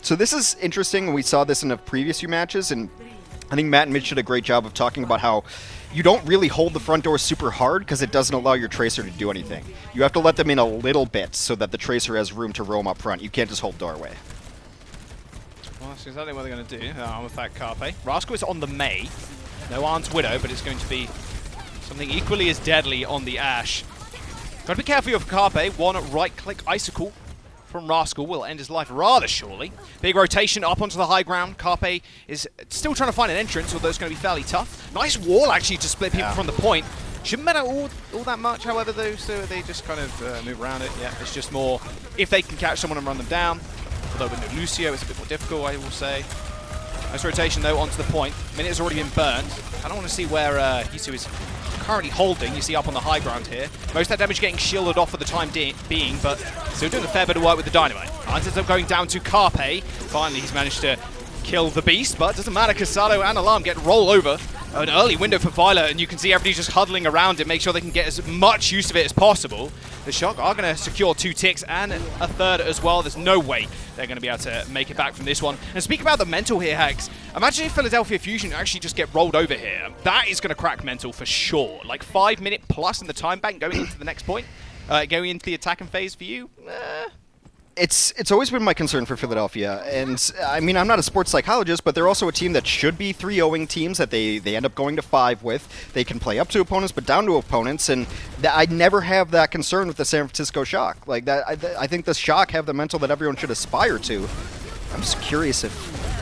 So this is interesting. We saw this in the previous few matches, and I think Matt and Mitch did a great job of talking about how you don't really hold the front door super hard because it doesn't allow your Tracer to do anything. You have to let them in a little bit so that the Tracer has room to roam up front. You can't just hold doorway. Well, that's exactly what they're going to do with that Carpe. Rascal is on the Mei. No Arn's Widow, but it's going to be something equally as deadly on the Ashe. Got to be careful of Carpe. One right-click Icicle from Rascal will end his life rather surely. Big rotation up onto the high ground. Carpe is still trying to find an entrance, although it's going to be fairly tough. Nice wall, actually, to split people from the point. Shouldn't matter all that much, however, though, so they just kind of move around it. Yeah, it's just more if they can catch someone and run them down. Although with no Lucio, it's a bit more difficult, I will say. Nice rotation, though, onto the point. Minute has already been burned. I don't want to see where Hisu is currently holding. You see up on the high ground here. Most of that damage getting shielded off for the time being, but still doing a fair bit of work with the Dynamite. Ends up going down to Carpe. Finally, he's managed to kill the Beast, but it doesn't matter because Sado and Alarm get roll over. An early window for Violet, and you can see everybody just huddling around it, make sure they can get as much use of it as possible. The Shock are going to secure 2 ticks and a third as well. There's no way they're going to be able to make it back from this one. And speak about the mental here, Hex. Imagine if Philadelphia Fusion actually just get rolled over here. That is going to crack mental for sure. Like 5 minute plus in the time bank going into the next point. Going into the attacking phase for you. It's always been my concern for Philadelphia, and I mean, I'm not a sports psychologist, but they're also a team that should be 3-0ing teams that they end up going to 5 with. They can play up to opponents, but down to opponents, and I never have that concern with the San Francisco Shock. Like that, I think the Shock have the mental that everyone should aspire to. I'm just curious if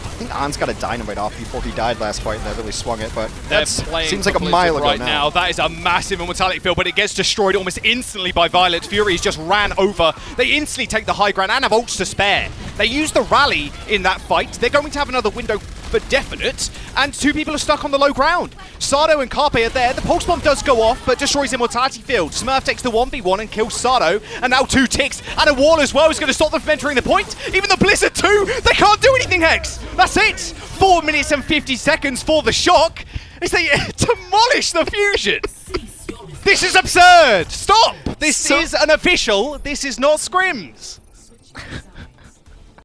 I think On's got a Dynamite off before he died last fight, and that really swung it, but that seems like a mile ago now. That is a massive immortality field, but it gets destroyed almost instantly by Violet. Furies just ran over. They instantly take the high ground and have ults to spare. They use the rally in that fight. They're going to have another window for definite, and 2 people are stuck on the low ground. Sado and Carpe are there. The Pulse Bomb does go off, but destroys Immortality Field. Smurf takes the 1v1 and kills Sado, and now 2 ticks, and a wall as well is going to stop them from entering the point. Even the Blizzard 2, they can't do anything, Hex. That's it. 4 minutes and 50 seconds for the Shock as they demolish the Fusion. This is absurd. Stop. This is an official. This is not scrims.